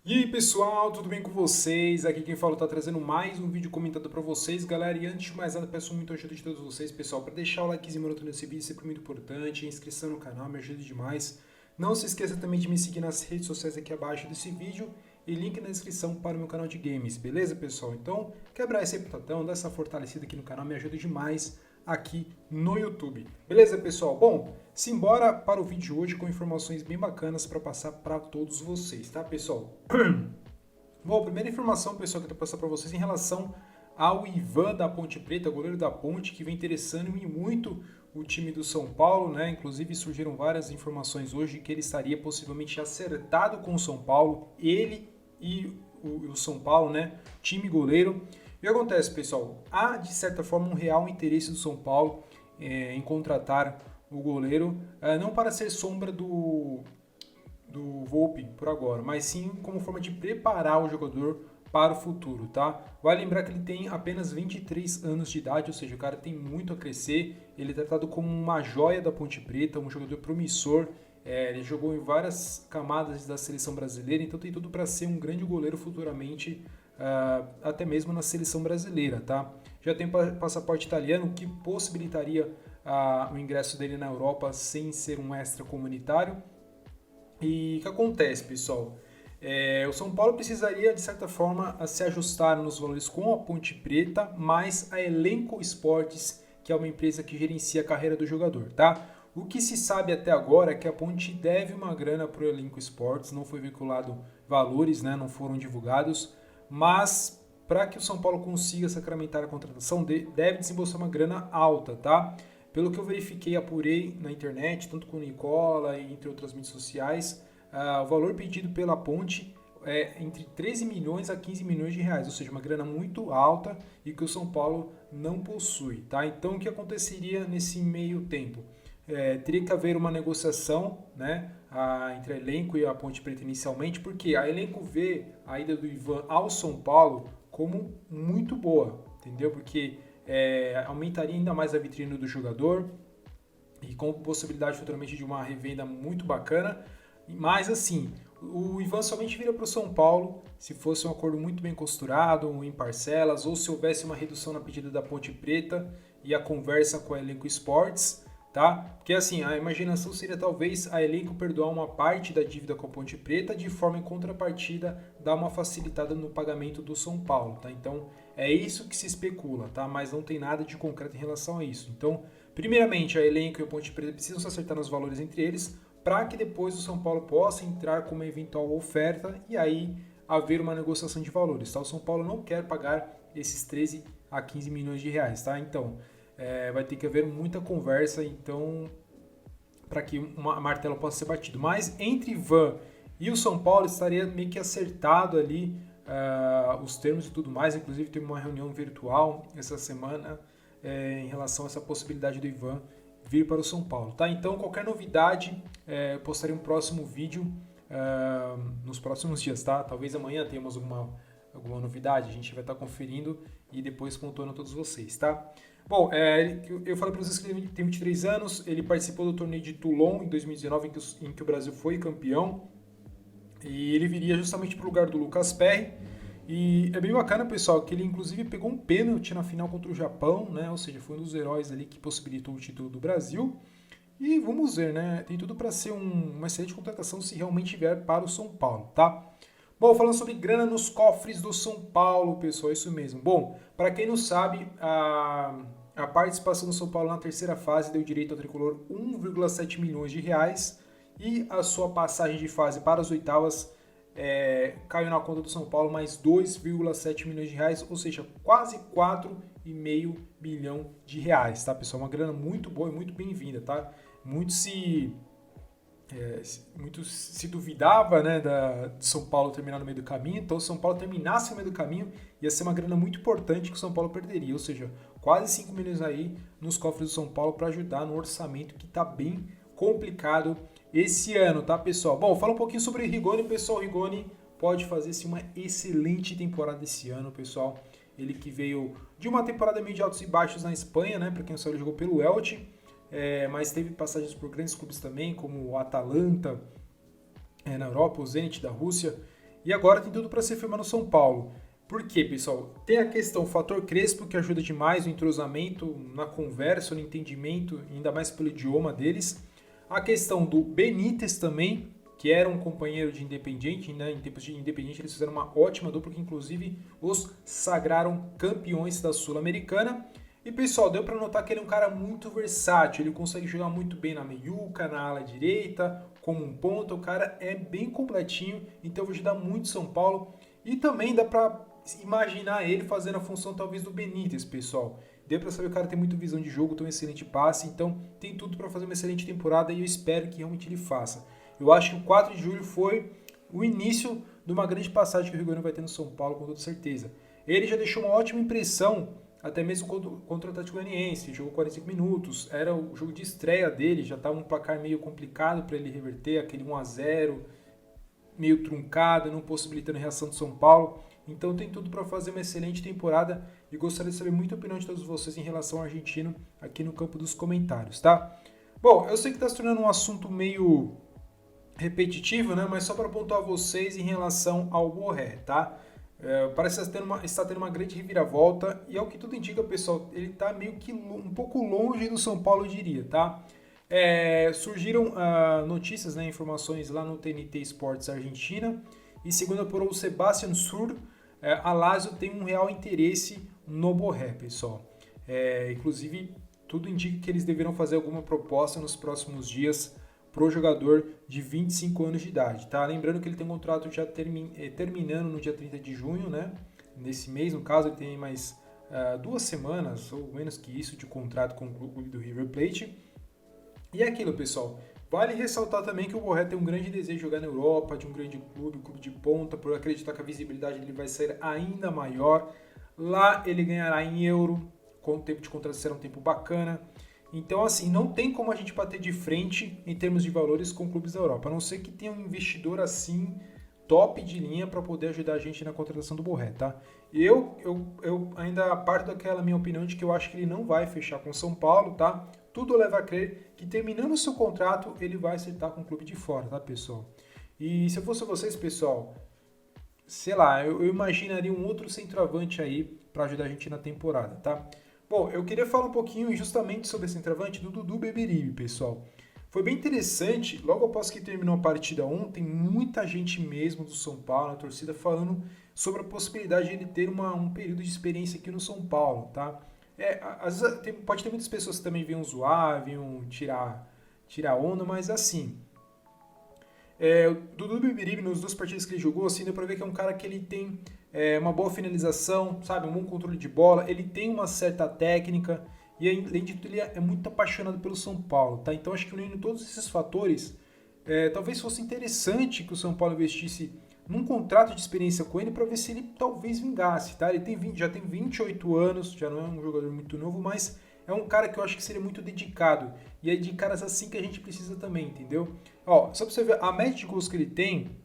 E aí pessoal, tudo bem com vocês? Aqui quem fala tá trazendo mais um vídeo comentado pra vocês, galera. E antes de mais nada, peço muito ajuda de todos vocês, pessoal, para deixar o likezinho maroto nesse vídeo, sempre muito importante. A inscrição no canal me ajuda demais. Não se esqueça também de me seguir nas redes sociais aqui abaixo desse vídeo e link na descrição para o meu canal de games, beleza, pessoal? Então, quebrar esse reputadão, dar essa fortalecida aqui no canal me ajuda demais aqui no YouTube. Beleza, pessoal? Bom, simbora para o vídeo de hoje com informações bem bacanas para passar para todos vocês, tá, pessoal? Bom, a primeira informação, pessoal, que eu vou passar para vocês em relação ao Ivan da Ponte Preta, goleiro da Ponte, que vem interessando muito o time do São Paulo, né? Inclusive surgiram várias informações hoje que ele estaria possivelmente acertado com o São Paulo, ele e o São Paulo, né? Time goleiro. E o que acontece, pessoal? Há, de certa forma, um real interesse do São Paulo em contratar o goleiro, não para ser sombra do Volpi por agora, mas sim como forma de preparar o jogador para o futuro, tá? Vale lembrar que ele tem apenas 23 anos de idade, ou seja, o cara tem muito a crescer, ele é tratado como uma joia da Ponte Preta, um jogador promissor, ele jogou em várias camadas da seleção brasileira, então tem tudo para ser um grande goleiro futuramente, até mesmo na seleção brasileira, tá? Já tem passaporte italiano, o que possibilitaria o ingresso dele na Europa sem ser um extra comunitário. E o que acontece, pessoal? O São Paulo precisaria, de certa forma, se ajustar nos valores com a Ponte Preta, mais a Elenco Esportes, que é uma empresa que gerencia a carreira do jogador, tá? O que se sabe até agora é que a Ponte deve uma grana para o Elenco Esportes, não foi vinculado valores, né, não foram divulgados, mas para que o São Paulo consiga sacramentar a contratação, deve desembolsar uma grana alta, tá? Pelo que eu verifiquei, apurei na internet, tanto com o Nicola e entre outras mídias sociais, o valor pedido pela Ponte é entre 13 milhões a 15 milhões de reais, ou seja, uma grana muito alta e que o São Paulo não possui, tá? Então, o que aconteceria nesse meio tempo? Teria que haver uma negociação, né, entre a Elenco e a Ponte Preta inicialmente, porque a Elenco vê a ida do Ivan ao São Paulo como muito boa, entendeu? Porque aumentaria ainda mais a vitrine do jogador e com possibilidade futuramente de uma revenda muito bacana. Mas assim, o Ivan somente vira para o São Paulo se fosse um acordo muito bem costurado, em parcelas, ou se houvesse uma redução na pedida da Ponte Preta e a conversa com a Elenco Esportes, tá? Porque assim, a imaginação seria talvez a Elenco perdoar uma parte da dívida com a Ponte Preta, de forma em contrapartida dar uma facilitada no pagamento do São Paulo, tá? Então é isso que se especula, tá? Mas não tem nada de concreto em relação a isso. Então, primeiramente, a Elenco e a Ponte Preta precisam se acertar nos valores entre eles, para que depois o São Paulo possa entrar com uma eventual oferta e aí haver uma negociação de valores, tá? O São Paulo não quer pagar esses 13 a 15 milhões de reais, tá? Então, vai ter que haver muita conversa, então, para que uma martelo possa ser batido. Mas entre Ivan e o São Paulo estaria meio que acertado ali os termos e tudo mais. Inclusive teve uma reunião virtual essa semana em relação a essa possibilidade do Ivan vir para o São Paulo, tá? Então qualquer novidade eu postarei um próximo vídeo nos próximos dias, tá? Talvez amanhã tenhamos alguma novidade, a gente vai estar conferindo e depois pontuando a todos vocês, tá? Bom, eu falei para vocês que ele tem 23 anos, ele participou do torneio de Toulon em 2019, em que o Brasil foi campeão, e ele viria justamente para o lugar do Lucas Perry, e é bem bacana, pessoal, que ele inclusive pegou um pênalti na final contra o Japão, né? Ou seja, foi um dos heróis ali que possibilitou o título do Brasil, e vamos ver, né? Tem tudo para ser uma excelente contratação se realmente vier para o São Paulo, tá? Bom, falando sobre grana nos cofres do São Paulo, pessoal, isso mesmo. Bom, para quem não sabe, a participação do São Paulo na terceira fase deu direito ao tricolor 1,7 milhões de reais e a sua passagem de fase para as oitavas caiu na conta do São Paulo mais 2,7 milhões de reais, ou seja, quase 4,5 milhão de reais, tá, pessoal? Uma grana muito boa e muito bem-vinda, tá? Muito se duvidava, né, de São Paulo terminar no meio do caminho, então se São Paulo terminasse no meio do caminho, ia ser uma grana muito importante que o São Paulo perderia, ou seja, quase 5 milhões aí nos cofres do São Paulo para ajudar no orçamento que está bem complicado esse ano, tá, pessoal? Bom, fala um pouquinho sobre o Rigoni, pessoal. O Rigoni pode fazer sim uma excelente temporada esse ano, pessoal. Ele que veio de uma temporada meio de altos e baixos na Espanha, né? Para quem não sabe, ele jogou pelo Elche, mas teve passagens por grandes clubes também, como o Atalanta na Europa, o Zenit da Rússia. e agora tem tudo para se firmar no São Paulo. Por quê, pessoal? Tem a questão, o fator Crespo, que ajuda demais no entrosamento, na conversa, no entendimento, ainda mais pelo idioma deles. A questão do Benítez também, que era um companheiro de Independiente, né? Em tempos de Independiente eles fizeram uma ótima dupla, que inclusive os sagraram campeões da Sul-Americana. E pessoal, deu para notar que ele é um cara muito versátil, ele consegue jogar muito bem na meiuca, na ala direita, como um ponta, o cara é bem completinho, então vai ajudar muito São Paulo. E também dá para imaginar ele fazendo a função talvez do Benítez, pessoal. Deu para saber que o cara tem muita visão de jogo, tem um excelente passe, então tem tudo para fazer uma excelente temporada e eu espero que realmente ele faça. Eu acho que o 4 de julho foi o início de uma grande passagem que o Rigoni vai ter no São Paulo, com toda certeza. Ele já deixou uma ótima impressão, até mesmo contra o Atlético Goianiense, jogou 45 minutos, era o jogo de estreia dele, já estava um placar meio complicado para ele reverter, aquele 1-0, meio truncado, não possibilitando a reação do São Paulo. Então tem tudo para fazer uma excelente temporada e gostaria de saber muita opinião de todos vocês em relação ao argentino aqui no campo dos comentários, tá? Bom, eu sei que está se tornando um assunto meio repetitivo, né? Mas só para pontuar vocês em relação ao Borré, tá? Parece estar tendo uma grande reviravolta e ao que tudo indica, pessoal, ele está meio que um pouco longe do São Paulo, eu diria, tá? Surgiram notícias, né, informações lá no TNT Sports Argentina e segundo apurou o Sebastian Sur, a Lazio tem um real interesse no Borré, pessoal. Inclusive, tudo indica que eles deverão fazer alguma proposta nos próximos dias para o jogador de 25 anos de idade, tá? Lembrando que ele tem um contrato já terminando no dia 30 de junho, né? Nesse mês, no caso, ele tem mais 2 semanas, ou menos que isso, de contrato com o clube do River Plate. E é aquilo, pessoal. Vale ressaltar também que o Borré tem um grande desejo de jogar na Europa, de um grande clube, um clube de ponta, por acreditar que a visibilidade dele vai ser ainda maior. Lá ele ganhará em euro, com o tempo de contrato será um tempo bacana. Então, assim, não tem como a gente bater de frente em termos de valores com clubes da Europa, a não ser que tenha um investidor assim, top de linha, para poder ajudar a gente na contratação do Borré, tá? Eu ainda parto daquela minha opinião de que eu acho que ele não vai fechar com o São Paulo, tá? Tudo leva a crer que terminando o seu contrato, ele vai acertar com o clube de fora, tá, pessoal? E se eu fosse vocês, pessoal, sei lá, eu imaginaria um outro centroavante aí para ajudar a gente na temporada, tá? Bom, eu queria falar um pouquinho justamente sobre esse centroavante do Dudu Beberibe, pessoal. Foi bem interessante, logo após que terminou a partida ontem, muita gente mesmo do São Paulo, a torcida, falando sobre a possibilidade de ele ter um período de experiência aqui no São Paulo, tá? Às vezes pode ter muitas pessoas que também venham zoar, venham tirar onda, mas assim, o Dudu Beberibe, nos 2 partidas que ele jogou, assim, deu pra ver que é um cara que ele tem uma boa finalização, sabe, um bom controle de bola, ele tem uma certa técnica e, além de tudo, ele é muito apaixonado pelo São Paulo, tá? Então, acho que unindo todos esses fatores, talvez fosse interessante que o São Paulo investisse num contrato de experiência com ele para ver se ele talvez vingasse, tá? Ele já tem 28 anos, já não é um jogador muito novo, mas é um cara que eu acho que seria muito dedicado. E é de caras assim que a gente precisa também, entendeu? Ó, só pra você ver, a média de gols que ele tem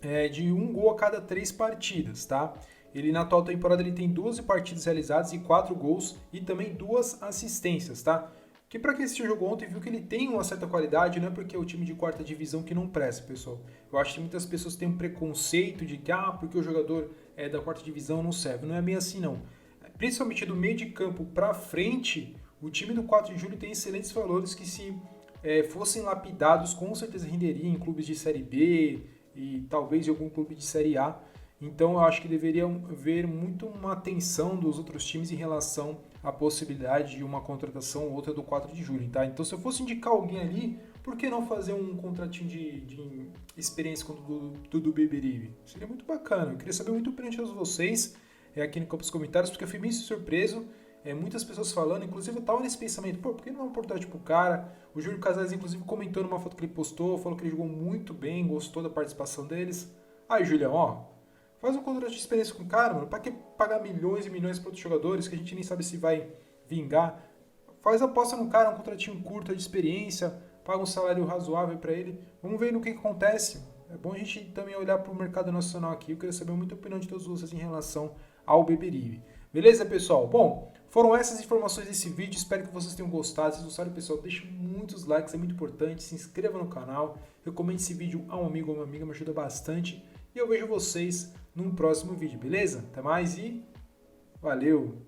é de 1 gol a cada 3 partidas, tá? Ele na atual temporada ele tem 12 partidas realizadas e 4 gols e também 2 assistências, tá? Que para quem assistiu o jogo ontem viu que ele tem uma certa qualidade, não é porque é o time de 4ª divisão que não presta, pessoal. Eu acho que muitas pessoas têm um preconceito de que, porque o jogador é da 4ª divisão não serve. Não é bem assim, não. Principalmente do meio de campo para frente, o time do 4 de julho tem excelentes valores que se fossem lapidados, com certeza renderiam em clubes de Série B e talvez em algum clube de Série A. Então eu acho que deveria haver muito uma atenção dos outros times em relação à possibilidade de uma contratação ou outra do 4 de julho, tá? Então se eu fosse indicar alguém ali, por que não fazer um contratinho de experiência com o Dudu Beberibe? Seria muito bacana. Eu queria saber muito a opinião de todos vocês aqui no campo dos comentários, porque eu fui bem surpreso. Muitas pessoas falando, inclusive eu tava nesse pensamento, por que não é uma oportunidade pro cara? O Júlio Casares, inclusive, comentou numa foto que ele postou, falou que ele jogou muito bem, gostou da participação deles. Aí, Julião, faz um contrato de experiência com o cara, mano. Pra que pagar milhões e milhões para outros jogadores que a gente nem sabe se vai vingar? Faz aposta no cara, um contratinho curto de experiência, paga um salário razoável para ele. Vamos ver no que acontece. É bom a gente também olhar para o mercado nacional aqui. Eu queria saber muita opinião de todos vocês em relação ao Beberibe. Beleza, pessoal? Bom, foram essas informações desse vídeo. Espero que vocês tenham gostado. Se gostaram, pessoal, deixe muitos likes, é muito importante. Se inscreva no canal. Recomende esse vídeo a um amigo ou uma amiga, me ajuda bastante. e eu vejo vocês num próximo vídeo, beleza? Até mais e valeu!